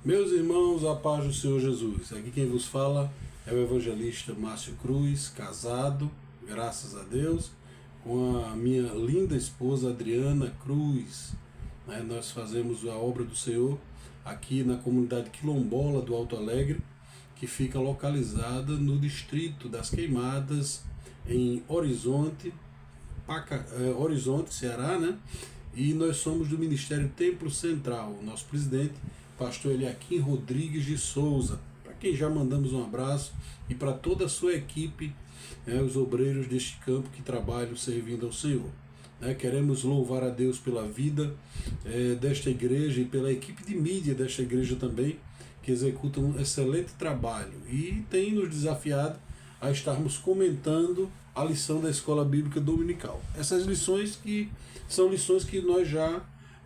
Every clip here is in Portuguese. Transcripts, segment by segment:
Meus irmãos, a paz do Senhor Jesus. Aqui quem vos fala é o evangelista Márcio Cruz, casado, graças a Deus, com a minha linda esposa Adriana Cruz. Nós fazemos a obra do Senhor aqui na comunidade quilombola do Alto Alegre, que fica localizada no distrito das Queimadas, em Horizonte, Ceará, né? E nós somos do Ministério Templo Central. O nosso presidente, pastor Eliakim Rodrigues de Souza, para quem já mandamos um abraço, e para toda a sua equipe, os obreiros deste campo que trabalham servindo ao Senhor. Queremos louvar a Deus pela vida desta igreja e pela equipe de mídia desta igreja também, que executa um excelente trabalho e tem nos desafiado a estarmos comentando a lição da Escola Bíblica Dominical. Essas lições que são lições que nós já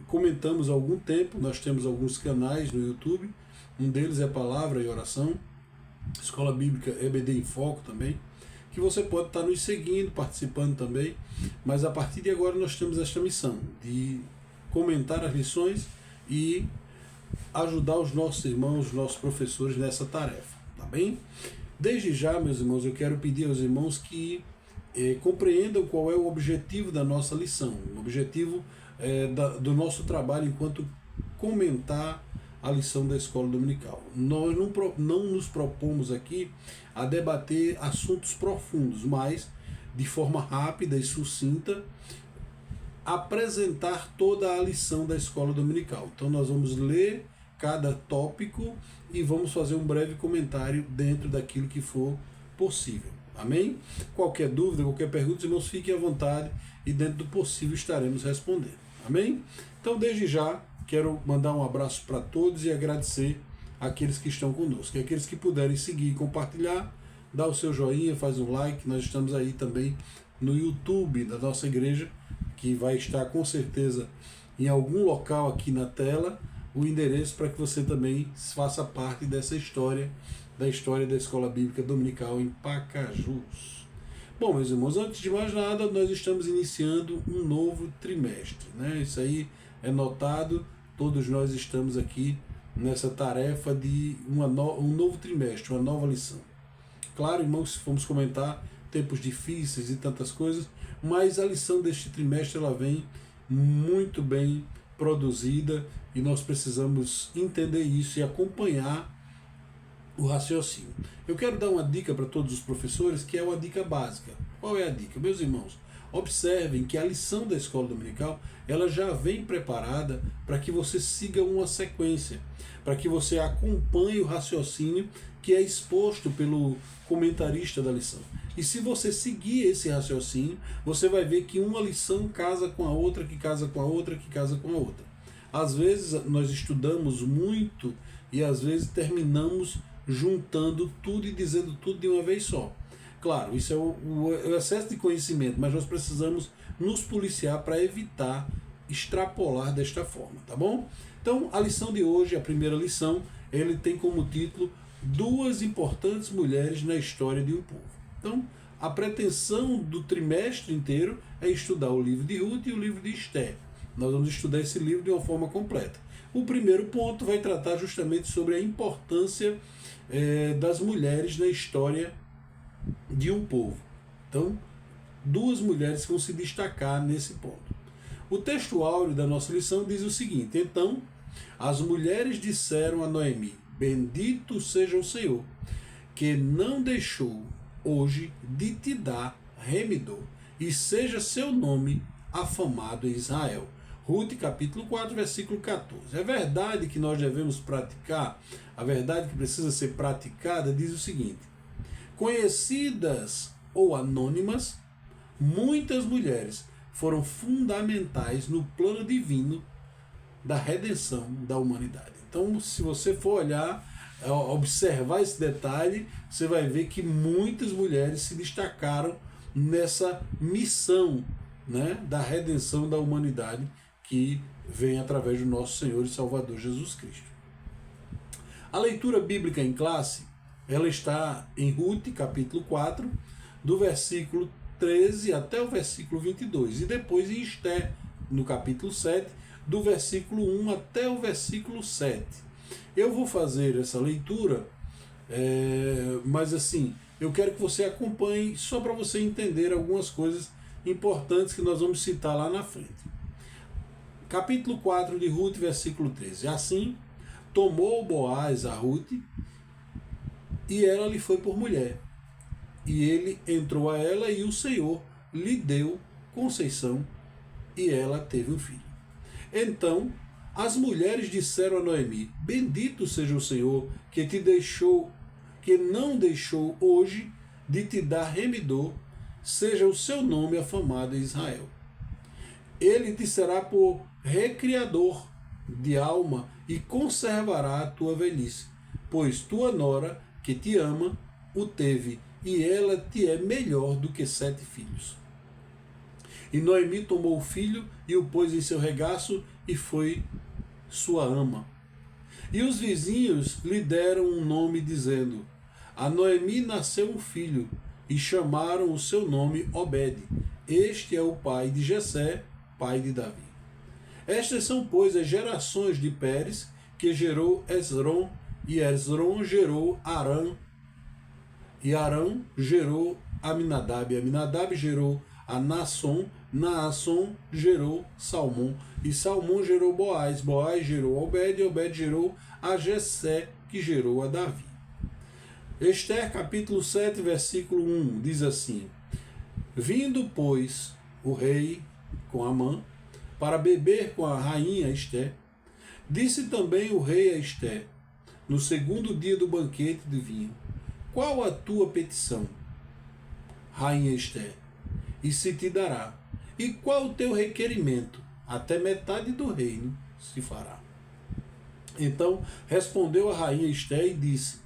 comentamos há algum tempo. Nós temos alguns canais no YouTube, um deles é Palavra e Oração, Escola Bíblica EBD em Foco também, que você pode estar nos seguindo, participando também, mas a partir de agora nós temos esta missão de comentar as lições e ajudar os nossos irmãos, os nossos professores nessa tarefa, tá bem? Desde já, meus irmãos, eu quero pedir aos irmãos que compreendam qual é o objetivo da nossa lição, o objetivo do nosso trabalho enquanto comentar a lição da Escola Dominical. Nós não nos propomos aqui a debater assuntos profundos, mas de forma rápida e sucinta apresentar toda a lição da Escola Dominical. Então nós vamos ler cada tópico e vamos fazer um breve comentário dentro daquilo que for possível. Amém? Qualquer dúvida, qualquer pergunta, irmãos, fiquem à vontade e dentro do possível estaremos respondendo. Amém? Então, desde já, quero mandar um abraço para todos e agradecer àqueles que estão conosco. E aqueles que puderem seguir e compartilhar, dá o seu joinha, faz um like. Nós estamos aí também no YouTube da nossa igreja, que vai estar com certeza em algum local aqui na tela, o endereço para que você também faça parte dessa história, da história da Escola Bíblica Dominical em Pacajus. Bom, meus irmãos, antes de mais nada, nós estamos iniciando um novo trimestre, né? Isso aí é notado, todos nós estamos aqui nessa tarefa de um novo trimestre, uma nova lição. Claro, irmãos, se formos comentar tempos difíceis e tantas coisas, mas a lição deste trimestre ela vem muito bem produzida e nós precisamos entender isso e acompanhar o raciocínio. Eu quero dar uma dica para todos os professores, que é uma dica básica. Qual é a dica? Meus irmãos, observem que a lição da Escola Dominical ela já vem preparada para que você siga uma sequência, para que você acompanhe o raciocínio que é exposto pelo comentarista da lição. E se você seguir esse raciocínio, você vai ver que uma lição casa com a outra, que casa com a outra, que casa com a outra. Às vezes nós estudamos muito e às vezes terminamos juntando tudo e dizendo tudo de uma vez só. Claro, isso é o excesso de conhecimento, mas nós precisamos nos policiar para evitar extrapolar desta forma, tá bom? Então, a lição de hoje, a primeira lição, ele tem como título Duas importantes mulheres na história de um povo. Então, a pretensão do trimestre inteiro é estudar o livro de Ruth e o livro de Esther. Nós vamos estudar esse livro de uma forma completa. O primeiro ponto vai tratar justamente sobre a importância das mulheres na história de um povo. Então, duas mulheres vão se destacar nesse ponto. O texto áureo da nossa lição diz o seguinte: então, as mulheres disseram a Noemi: bendito seja o Senhor, que não deixou hoje de te dar remidor, e seja seu nome afamado em Israel. Ruth capítulo 4, versículo 14. É verdade que nós devemos praticar, a verdade que precisa ser praticada diz o seguinte: conhecidas ou anônimas, muitas mulheres foram fundamentais no plano divino da redenção da humanidade. Então, se você for olhar, observar esse detalhe, você vai ver que muitas mulheres se destacaram nessa missão, né, da redenção da humanidade que vem através do nosso Senhor e Salvador Jesus Cristo. A leitura bíblica em classe, ela está em Ruth, capítulo 4, do versículo 13 até o versículo 22, e depois em Esther, no capítulo 7, do versículo 1 até o versículo 7. Eu vou fazer essa leitura, mas assim, eu quero que você acompanhe só para você entender algumas coisas importantes que nós vamos citar lá na frente. Capítulo 4 de Ruth, versículo 13. Assim, tomou Boaz a Ruth, e ela lhe foi por mulher. E ele entrou a ela, e o Senhor lhe deu conceição, e ela teve um filho. Então as mulheres disseram a Noemi: Bendito seja o Senhor, que te deixou, que não deixou hoje de te dar remidor, seja o seu nome afamado em Israel. Ele te será por recriador de alma e conservará a tua velhice, pois tua nora, que te ama, o teve, e ela te é melhor do que 7 filhos. E Noemi tomou o filho e o pôs em seu regaço, e foi sua ama. E os vizinhos lhe deram um nome, dizendo: A Noemi nasceu um filho, e chamaram o seu nome Obed. Este é o pai de Jessé, pai de Davi. Estas são, pois, as gerações de Pérez, que gerou Esrom, e Esrom gerou Arã, e Arã gerou Aminadab, e Aminadab gerou a Naasson, Naasson gerou Salmão, e Salmão gerou Boaz, Boaz gerou Obed, e Obed gerou a Jessé, que gerou a Davi. Esther, capítulo 7, versículo 1, diz assim: Vindo, pois, o rei com Amã, para beber com a rainha Esther, disse também o rei a Esther, no segundo dia do banquete de vinho: Qual a tua petição, rainha Esther? E se te dará. E qual o teu requerimento? Até metade do reino se fará. Então respondeu a rainha Esther e disse: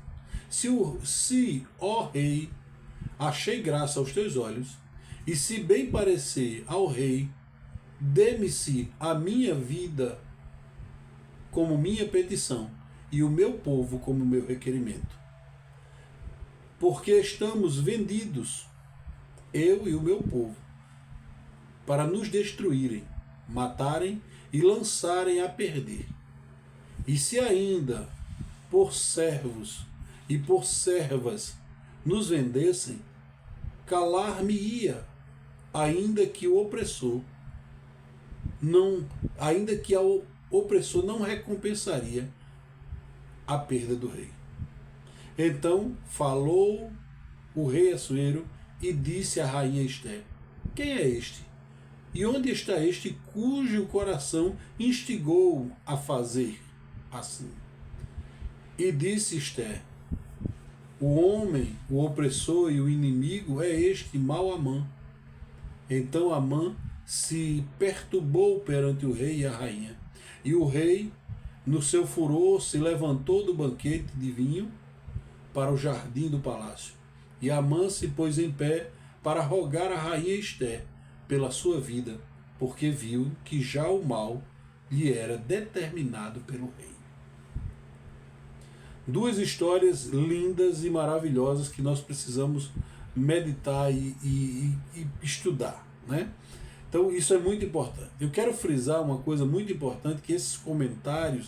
Se, ó rei, achei graça aos teus olhos, e se bem parecer ao rei, dê-me-se a minha vida como minha petição, e o meu povo como meu requerimento. Porque estamos vendidos, eu e o meu povo, para nos destruírem, matarem e lançarem a perder. E se ainda por servos e por servas nos vendessem, calar-me-ia, ainda que o opressor não recompensaria a perda do rei. Então falou o rei Assuero e disse à rainha Esther: Quem é este? E onde está este cujo coração instigou a fazer assim? E disse Esther: O homem, o opressor e o inimigo é este mau Amã. Então Amã se perturbou perante o rei e a rainha. E o rei, no seu furor, se levantou do banquete de vinho para o jardim do palácio. E Amã se pôs em pé para rogar a rainha Esther pela sua vida, porque viu que já o mal lhe era determinado pelo rei. Duas histórias lindas e maravilhosas que nós precisamos meditar e estudar, né? Então isso é muito importante. Eu quero frisar uma coisa muito importante, que esses comentário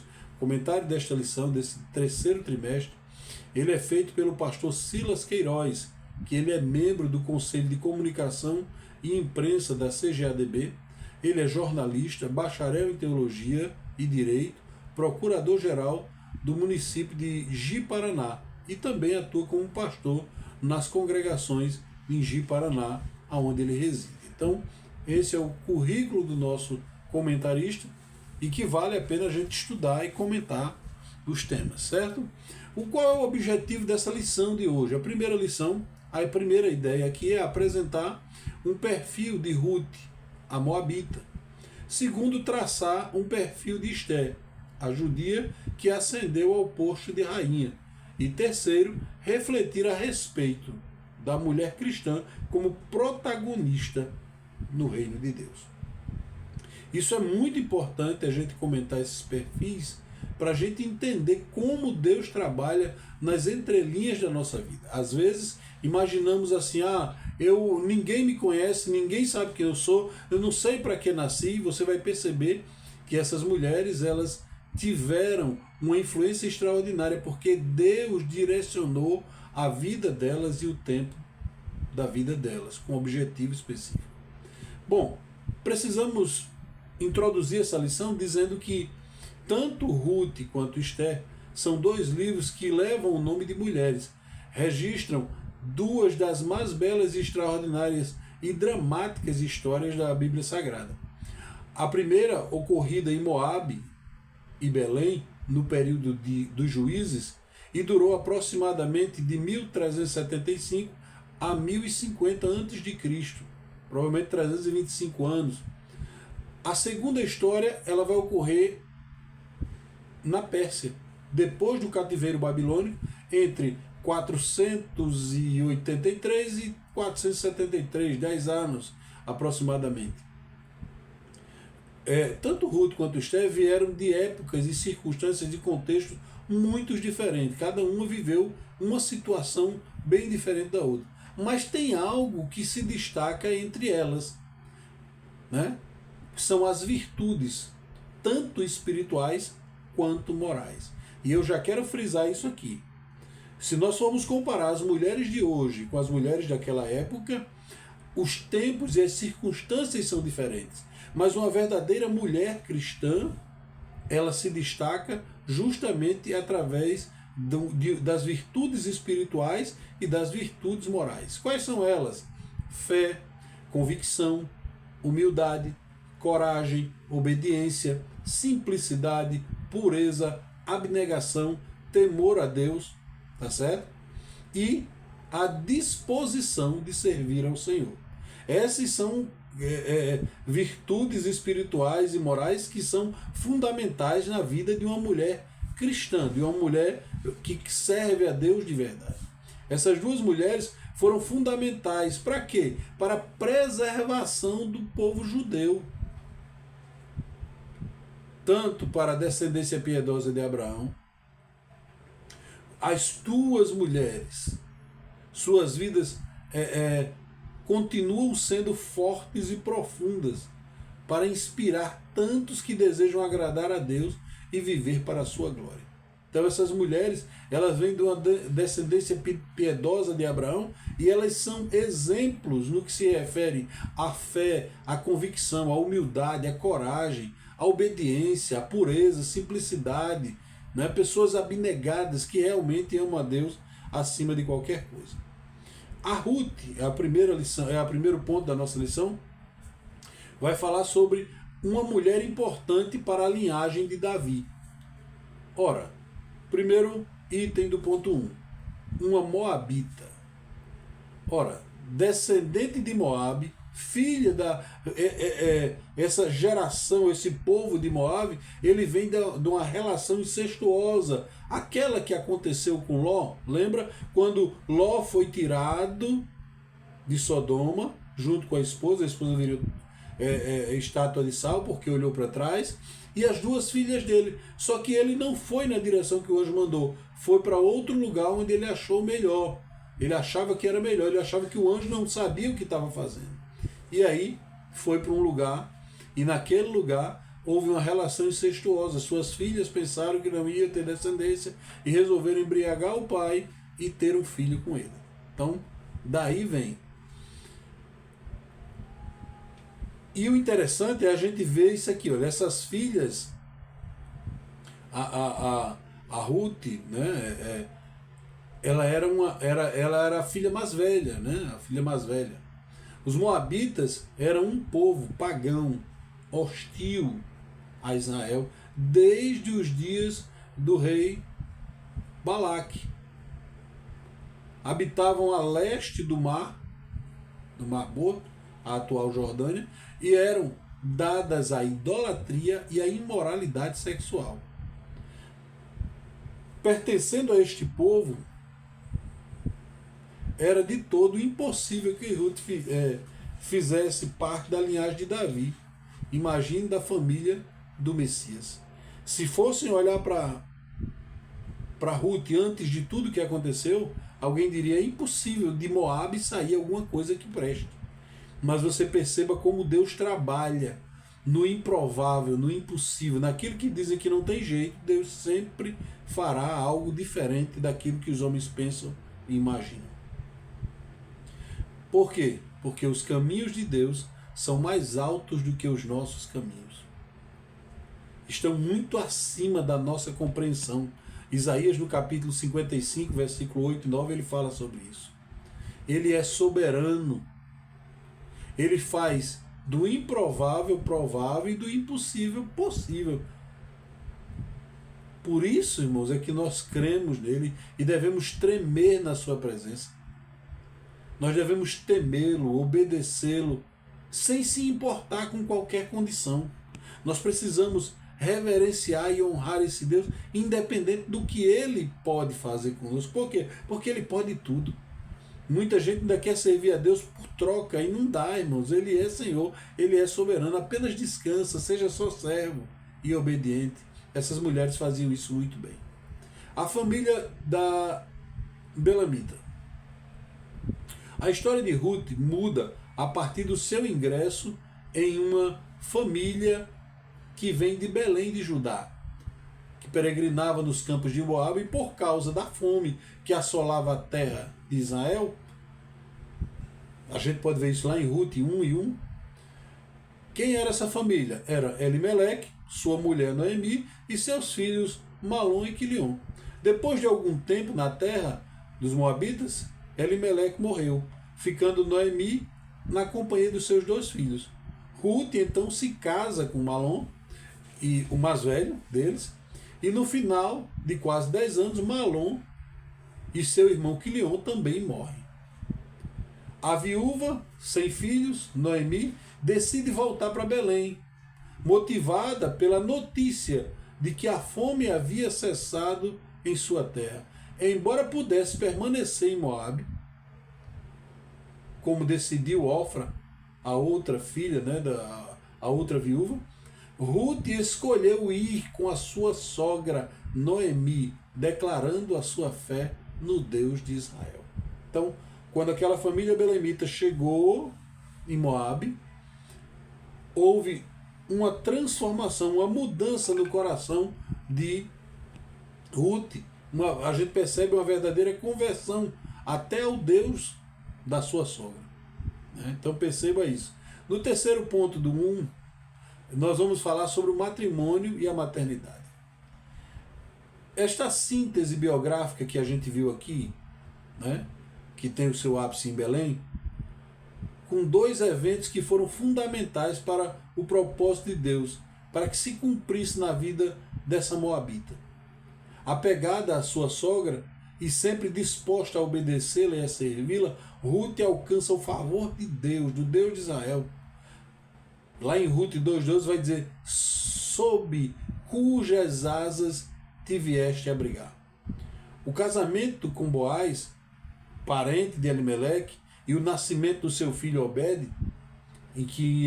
desta lição, desse terceiro trimestre, ele é feito pelo pastor Silas Queiroz, que ele é membro do Conselho de Comunicação e Imprensa da CGADB, ele é jornalista, bacharel em Teologia e Direito, procurador-geral do município de Ji-Paraná e também atua como pastor nas congregações em Ji-Paraná, onde ele reside. Então, esse é o currículo do nosso comentarista e que vale a pena a gente estudar e comentar os temas, certo? Qual é o objetivo dessa lição de hoje? A primeira lição, a primeira ideia aqui é apresentar um perfil de Ruth, a moabita. Segundo, traçar um perfil de Esther, a judia que ascendeu ao posto de rainha. E terceiro, refletir a respeito da mulher cristã como protagonista no reino de Deus. Isso é muito importante a gente comentar esses perfis para a gente entender como Deus trabalha nas entrelinhas da nossa vida. Às vezes imaginamos assim, ninguém me conhece, ninguém sabe quem eu sou, eu não sei para que nasci. Você vai perceber que essas mulheres, elas tiveram uma influência extraordinária, porque Deus direcionou a vida delas e o tempo da vida delas, com um objetivo específico. Bom, precisamos introduzir essa lição dizendo que tanto Ruth quanto Esther são dois livros que levam o nome de mulheres, registram duas das mais belas e extraordinárias e dramáticas histórias da Bíblia Sagrada. A primeira, ocorrida em Moabe e Belém, no período dos juízes, e durou aproximadamente de 1375 a 1050 a.C., provavelmente 325 anos. A segunda história ela vai ocorrer na Pérsia, depois do cativeiro babilônico, entre 483 e 473, 10 anos aproximadamente. Tanto Ruth quanto Esther vieram de épocas e circunstâncias de contexto muito diferentes. Cada uma viveu uma situação bem diferente da outra. Mas tem algo que se destaca entre elas, né? São as virtudes, tanto espirituais quanto morais. E eu já quero frisar isso aqui. Se nós formos comparar as mulheres de hoje com as mulheres daquela época, os tempos e as circunstâncias são diferentes. Mas uma verdadeira mulher cristã, ela se destaca justamente através das virtudes espirituais e das virtudes morais. Quais são elas? Fé, convicção, humildade, coragem, obediência, simplicidade, pureza, abnegação, temor a Deus, tá certo? E a disposição de servir ao Senhor. Essas são virtudes espirituais e morais que são fundamentais na vida de uma mulher cristã, de uma mulher que serve a Deus de verdade. Essas duas mulheres foram fundamentais para quê? Para a preservação do povo judeu. Tanto para a descendência piedosa de Abraão, as duas mulheres, suas vidas continuam sendo fortes e profundas para inspirar tantos que desejam agradar a Deus e viver para a sua glória. Então essas mulheres, elas vêm de uma descendência piedosa de Abraão e elas são exemplos no que se refere à fé, à convicção, à humildade, à coragem, à obediência, à pureza, à simplicidade, né? Pessoas abnegadas que realmente amam a Deus acima de qualquer coisa. A Ruth, a primeira lição, o primeiro ponto da nossa lição, vai falar sobre uma mulher importante para a linhagem de Davi. Ora, primeiro item do ponto 1, uma moabita. Ora, descendente de Moabe, filha essa geração, esse povo de Moabe, ele vem de uma relação incestuosa, aquela que aconteceu com Ló. Lembra quando Ló foi tirado de Sodoma junto com a esposa virou estátua de sal porque olhou para trás, e as duas filhas dele. Só que ele não foi na direção que o anjo mandou, foi para outro lugar onde ele achou melhor. Ele achava que era melhor, ele achava que o anjo não sabia o que estava fazendo. E aí foi para um lugar, e naquele lugar houve uma relação incestuosa. Suas filhas pensaram que não ia ter descendência e resolveram embriagar o pai e ter um filho com ele. Então, daí vem. E o interessante é a gente ver isso aqui, olha, essas filhas, a Ruth, né, ela era a filha mais velha, né, a filha mais velha. Os moabitas eram um povo pagão, hostil a Israel, desde os dias do rei Balaque. Habitavam a leste do Mar Morto, a atual Jordânia, e eram dadas à idolatria e à imoralidade sexual. Pertencendo a este povo, era de todo impossível que Ruth fizesse parte da linhagem de Davi. Imagine da família do Messias. Se fossem olhar para Ruth antes de tudo que aconteceu, alguém diria: é impossível de Moabe sair alguma coisa que preste. Mas você perceba como Deus trabalha no improvável, no impossível, naquilo que dizem que não tem jeito, Deus sempre fará algo diferente daquilo que os homens pensam e imaginam. Por quê? Porque os caminhos de Deus são mais altos do que os nossos caminhos. Estão muito acima da nossa compreensão. Isaías, no capítulo 55, versículo 8 e 9, ele fala sobre isso. Ele é soberano. Ele faz do improvável provável e do impossível possível. Por isso, irmãos, é que nós cremos nele e devemos tremer na sua presença. Nós devemos temê-lo, obedecê-lo, sem se importar com qualquer condição. Nós precisamos reverenciar e honrar esse Deus, independente do que ele pode fazer conosco. Por quê? Porque ele pode tudo. Muita gente ainda quer servir a Deus por troca, e não dá, irmãos. Ele é Senhor, ele é soberano. Apenas descansa, seja só servo e obediente. Essas mulheres faziam isso muito bem. A família da Belamita. A história de Ruth muda a partir do seu ingresso em uma família que vem de Belém de Judá, que peregrinava nos campos de Moabe, e por causa da fome que assolava a terra de Israel, a gente pode ver isso lá em Ruth 1:1. Quem era essa família? Era Elimeleque, sua mulher Noemi e seus filhos Malom e Quilion. Depois de algum tempo na terra dos Moabitas, Elimeleque morreu, ficando Noemi na companhia dos seus 2 filhos. Ruth então se casa com Malom, e o mais velho deles, e no final de quase 10 anos, Malom e seu irmão Quilion também morrem. A viúva, sem filhos, Noemi, decide voltar para Belém, motivada pela notícia de que a fome havia cessado em sua terra. Embora pudesse permanecer em Moabe, como decidiu Ofra, a outra filha, a outra viúva, Ruth escolheu ir com a sua sogra Noemi, declarando a sua fé no Deus de Israel. Então, quando aquela família belemita chegou em Moabe, houve uma transformação, uma mudança no coração de Ruth. A gente percebe uma verdadeira conversão até ao Deus da sua sogra. Então perceba isso. No terceiro ponto do 1, nós vamos falar sobre o matrimônio e a maternidade. Esta síntese biográfica que a gente viu aqui, que tem o seu ápice em Belém, com 2 eventos que foram fundamentais para o propósito de Deus, para que se cumprisse na vida dessa moabita. Apegada à sua sogra e sempre disposta a obedecê-la e a servi-la, Ruth alcança o favor de Deus, do Deus de Israel. Lá em Ruth 2:12 vai dizer: sob cujas asas te vieste abrigar. O casamento com Boaz, parente de Elimeleque, e o nascimento do seu filho Obed, em que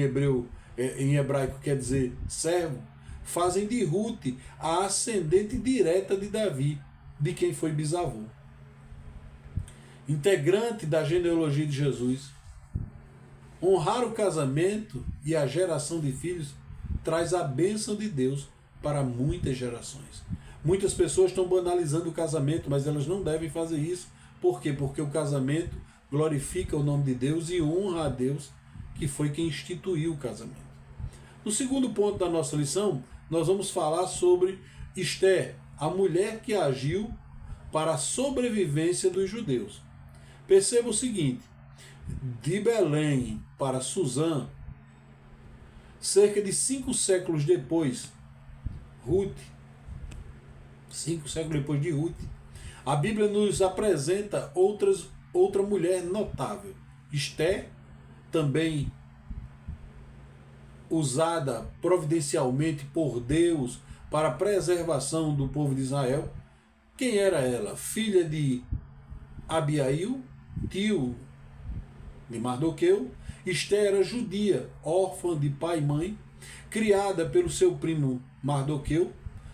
em hebraico quer dizer servo, fazem de Ruth a ascendente direta de Davi, de quem foi bisavô. Integrante da genealogia de Jesus. Honrar o casamento e a geração de filhos traz a bênção de Deus para muitas gerações. Muitas pessoas estão banalizando o casamento, mas elas não devem fazer isso. Por quê? Porque o casamento glorifica o nome de Deus e honra a Deus, que foi quem instituiu o casamento. No segundo ponto da nossa lição, nós vamos falar sobre Esther, a mulher que agiu para a sobrevivência dos judeus. Perceba o seguinte: de Belém para Suzã, cerca de 5 séculos depois, 5 séculos depois de Ruth, a Bíblia nos apresenta outra mulher notável. Esther, também usada providencialmente por Deus para a preservação do povo de Israel. Quem era ela? Filha de Abiail, tio de Mardoqueu. Esther era judia, órfã de pai e mãe, criada pelo seu primo Mardoqueu.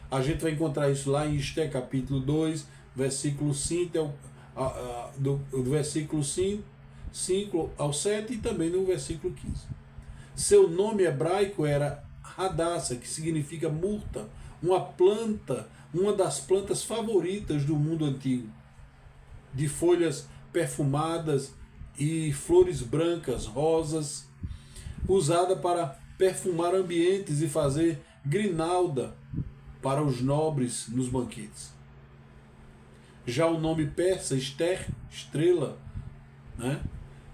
A gente vai encontrar isso lá em Esther capítulo 2, versículo 5, do versículo 5 ao 7 e também no versículo 15. Seu nome hebraico era Hadassa, que significa murta, uma planta, uma das plantas favoritas do mundo antigo, de folhas perfumadas e flores brancas, rosas, usada para perfumar ambientes e fazer grinalda para os nobres nos banquetes. Já o nome persa, Esther, estrela, né?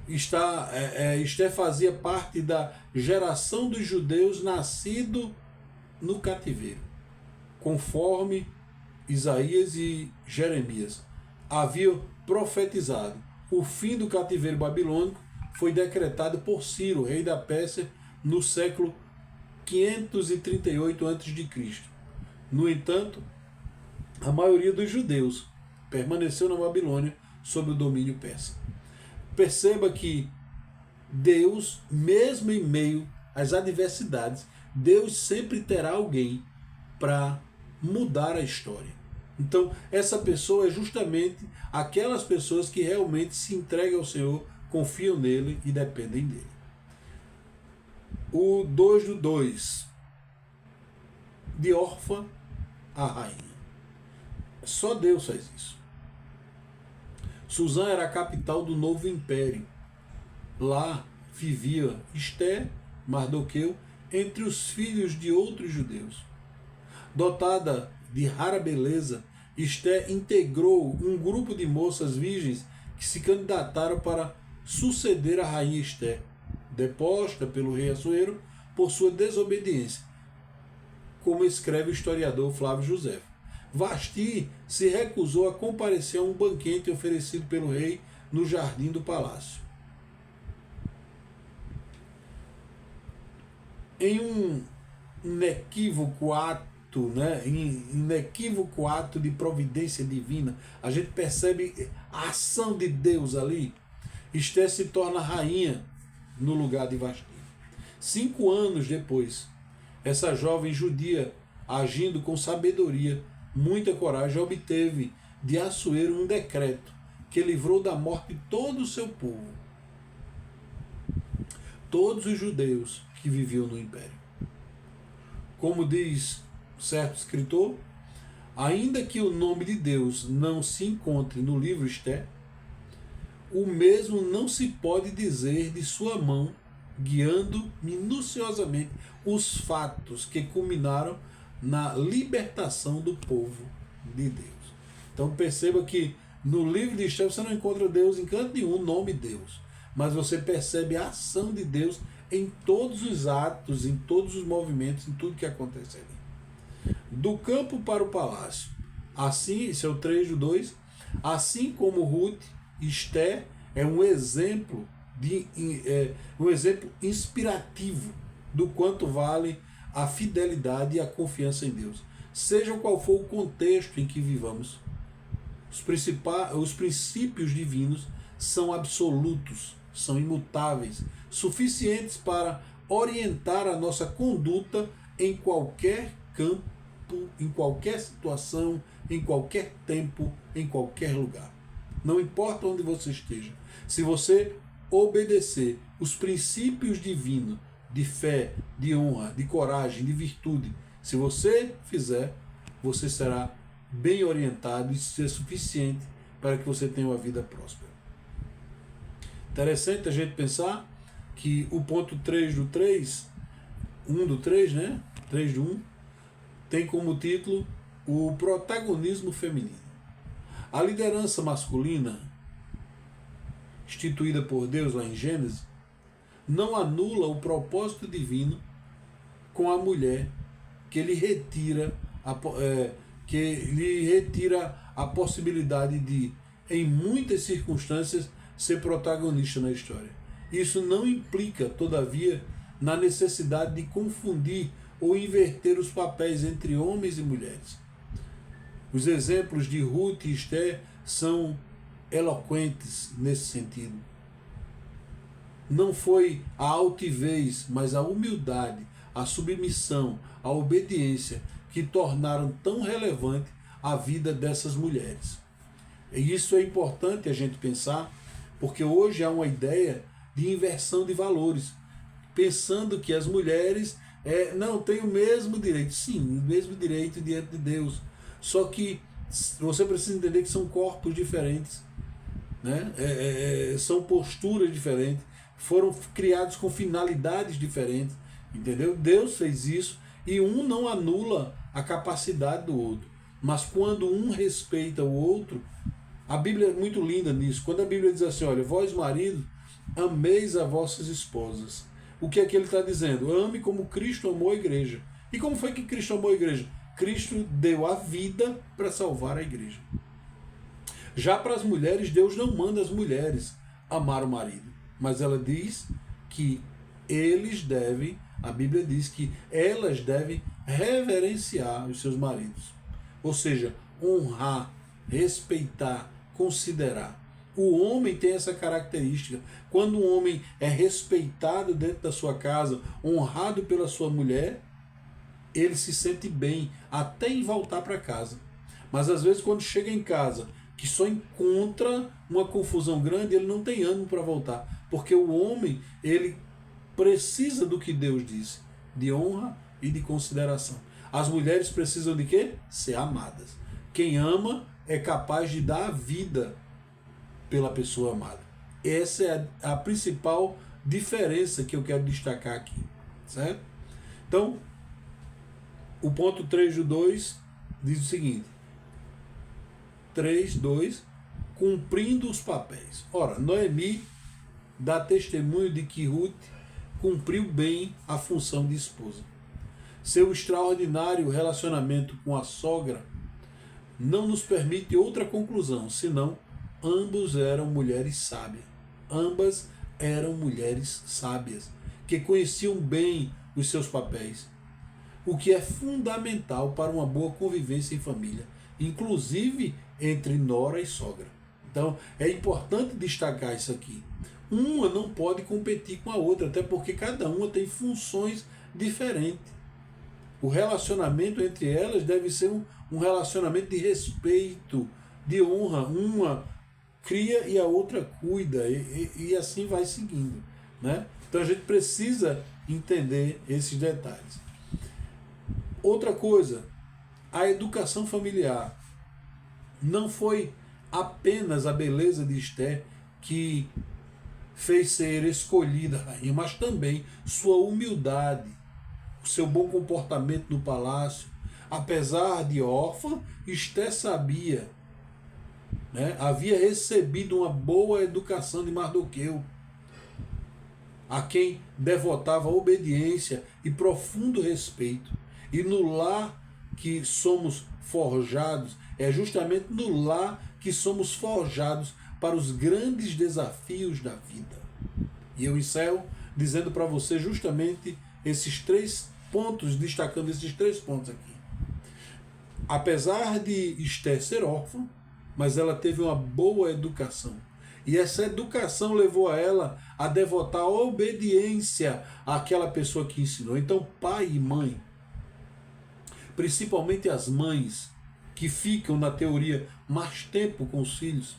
Esther fazia parte da geração dos judeus nascido no cativeiro, conforme Isaías e Jeremias haviam profetizado. O fim do cativeiro babilônico foi decretado por Ciro, rei da Pérsia, no século 538 a.C. No entanto, a maioria dos judeus permaneceu na Babilônia sob o domínio persa. Perceba que Deus, mesmo em meio às adversidades, Deus sempre terá alguém para mudar a história. Então, essa pessoa é justamente aquelas pessoas que realmente se entregam ao Senhor, confiam nele e dependem dele. O 2 do 2. De órfã a rainha. Só Deus faz isso. Suzã era a capital do novo império. Lá vivia Esther, Mardoqueu, entre os filhos de outros judeus. Dotada de rara beleza, Esther integrou um grupo de moças virgens que se candidataram para suceder a rainha Esther, deposta pelo rei Assuero por sua desobediência, como escreve o historiador Flávio José. Vasti se recusou a comparecer a um banquete oferecido pelo rei no jardim do palácio. Em um inequívoco ato, inequívoco ato de providência divina, a gente percebe a ação de Deus ali. Esther se torna rainha no lugar de Vasti. 5 anos depois, essa jovem judia, agindo com sabedoria, muita coragem, obteve de Assuero um decreto que livrou da morte todo o seu povo, todos os judeus que viviam no império. Como diz certo escritor, ainda que o nome de Deus não se encontre no livro Esther, o mesmo não se pode dizer de sua mão, guiando minuciosamente os fatos que culminaram na libertação do povo de Deus. Então perceba que no livro de Esther você não encontra Deus em canto nenhum, o nome Deus, mas você percebe a ação de Deus em todos os atos, em todos os movimentos, em tudo que acontece ali. Do campo para o palácio. Assim, esse é o 3 do 2, assim como Ruth, Esther é um exemplo um exemplo inspirativo do quanto vale a fidelidade e a confiança em Deus. Seja qual for o contexto em que vivamos, os princípios divinos são absolutos, são imutáveis, suficientes para orientar a nossa conduta em qualquer campo, em qualquer situação, em qualquer tempo, em qualquer lugar. Não importa onde você esteja. Se você obedecer os princípios divinos de fé, de honra, de coragem, de virtude, se você fizer, você será bem orientado e isso é suficiente para que você tenha uma vida próspera. Interessante a gente pensar que o ponto 3 do 3, 1 do 3, né? 3 do 1, tem como título o protagonismo feminino. A liderança masculina, instituída por Deus lá em Gênesis, não anula o propósito divino com a mulher que lhe retira a possibilidade de, em muitas circunstâncias, ser protagonista na história. Isso não implica, todavia, na necessidade de confundir ou inverter os papéis entre homens e mulheres. Os exemplos de Ruth e Esther são eloquentes nesse sentido. Não foi a altivez, mas a humildade, a submissão, a obediência que tornaram tão relevante a vida dessas mulheres. E isso é importante a gente pensar, porque hoje há uma ideia de inversão de valores, pensando que as mulheres não, tem o mesmo direito. Sim, o mesmo direito diante de Deus. Só que você precisa entender que são corpos diferentes, né? São posturas diferentes, foram criados com finalidades diferentes, entendeu? Deus fez isso e um não anula a capacidade do outro, mas quando um respeita o outro, a Bíblia é muito linda nisso. Quando a Bíblia diz assim, olha, vós maridos, ameis as vossas esposas. O que é que ele está dizendo? Ame como Cristo amou a igreja. E como foi que Cristo amou a igreja? Cristo deu a vida para salvar a igreja. Já para as mulheres, Deus não manda as mulheres amar o marido, mas ela diz que eles devem, a Bíblia diz que elas devem reverenciar os seus maridos. Ou seja, honrar, respeitar, considerar. O homem tem essa característica. Quando um homem é respeitado dentro da sua casa, honrado pela sua mulher, ele se sente bem até em voltar para casa. Mas às vezes quando chega em casa, que só encontra uma confusão grande, ele não tem ânimo para voltar. Porque o homem, ele precisa do que Deus disse, de honra e de consideração. As mulheres precisam de quê? Ser amadas. Quem ama é capaz de dar a vida pela pessoa amada. Essa é a principal diferença que eu quero destacar aqui, certo? Então, o ponto 3 do 2 diz o seguinte: 3:2, cumprindo os papéis. Ora, Noemi dá testemunho de que Ruth cumpriu bem a função de esposa. Seu extraordinário relacionamento com a sogra não nos permite outra conclusão, senão ambos eram mulheres sábias. Ambas eram mulheres sábias, que conheciam bem os seus papéis, o que é fundamental para uma boa convivência em família, inclusive entre nora e sogra. Então, é importante destacar isso aqui. Uma não pode competir com a outra, até porque cada uma tem funções diferentes. O relacionamento entre elas deve ser um relacionamento de respeito, de honra. Uma cria e a outra cuida, e assim vai seguindo, né? Então a gente precisa entender esses detalhes. Outra coisa, a educação familiar. Não foi apenas a beleza de Esther que fez ser escolhida a rainha, mas também sua humildade, o seu bom comportamento no palácio. Apesar de órfã, Esther sabia, né, havia recebido uma boa educação de Mardoqueu, a quem devotava obediência e profundo respeito. E no lar que somos forjados, é justamente no lar que somos forjados para os grandes desafios da vida. E eu encerro dizendo para você justamente esses 3 pontos, destacando esses 3 pontos aqui. Apesar de Esther ser órfã, mas ela teve uma boa educação. E essa educação levou a ela a devotar obediência àquela pessoa que ensinou. Então, pai e mãe, principalmente as mães que ficam, na teoria, mais tempo com os filhos,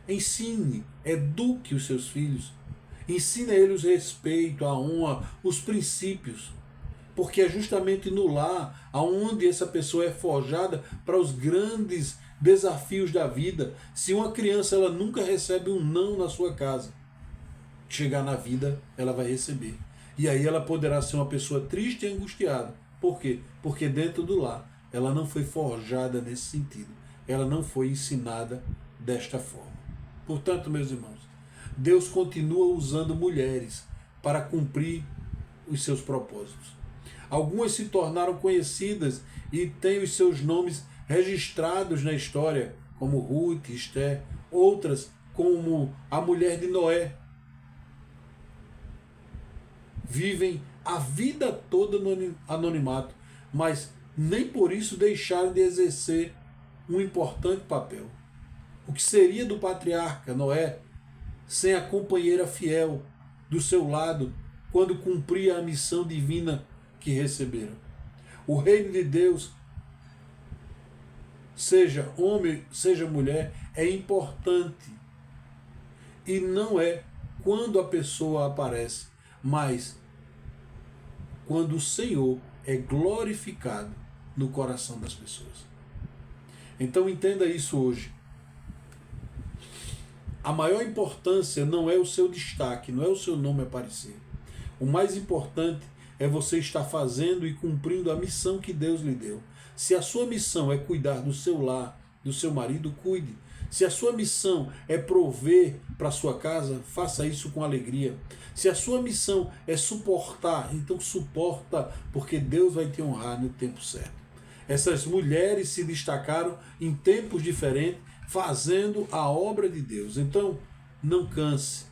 ensine, eduque os seus filhos, ensine a eles o respeito, a honra, os princípios, porque é justamente no lar aonde essa pessoa é forjada para os grandes desafios da vida. Se uma criança ela nunca recebe um não na sua casa, chegar na vida ela vai receber. E aí ela poderá ser uma pessoa triste e angustiada. Por quê? Porque dentro do lar ela não foi forjada nesse sentido. Ela não foi ensinada desta forma. Portanto, meus irmãos, Deus continua usando mulheres para cumprir os seus propósitos. Algumas se tornaram conhecidas e têm os seus nomes registrados na história, como Ruth, Esther, outras como a mulher de Noé. Vivem a vida toda no anonimato, mas nem por isso deixaram de exercer um importante papel. O que seria do patriarca Noé sem a companheira fiel do seu lado quando cumpria a missão divina que receberam? O reino de Deus, seja homem, seja mulher, é importante. E não é quando a pessoa aparece, mas quando o Senhor é glorificado no coração das pessoas. Então entenda isso hoje. A maior importância não é o seu destaque, não é o seu nome aparecer. O mais importante é você estar fazendo e cumprindo a missão que Deus lhe deu. Se a sua missão é cuidar do seu lar, do seu marido, cuide. Se a sua missão é prover para a sua casa, faça isso com alegria. Se a sua missão é suportar, então suporta, porque Deus vai te honrar no tempo certo. Essas mulheres se destacaram em tempos diferentes, fazendo a obra de Deus. Então, não canse,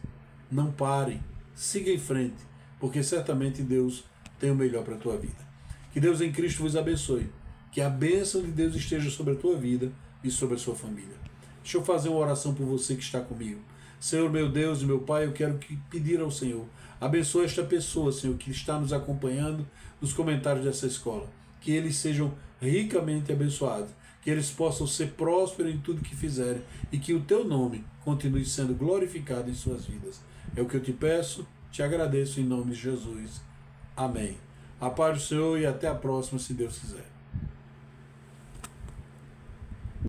não pare, siga em frente, porque certamente Deus tem o melhor para a tua vida. Que Deus em Cristo vos abençoe. Que a bênção de Deus esteja sobre a tua vida e sobre a sua família. Deixa eu fazer uma oração por você que está comigo. Senhor, meu Deus e meu Pai, eu quero pedir ao Senhor, abençoe esta pessoa, Senhor, que está nos acompanhando nos comentários dessa escola. Que eles sejam ricamente abençoados, que eles possam ser prósperos em tudo que fizerem e que o teu nome continue sendo glorificado em suas vidas. É o que eu te peço, te agradeço em nome de Jesus. Amém. A paz do Senhor e até a próxima, se Deus quiser.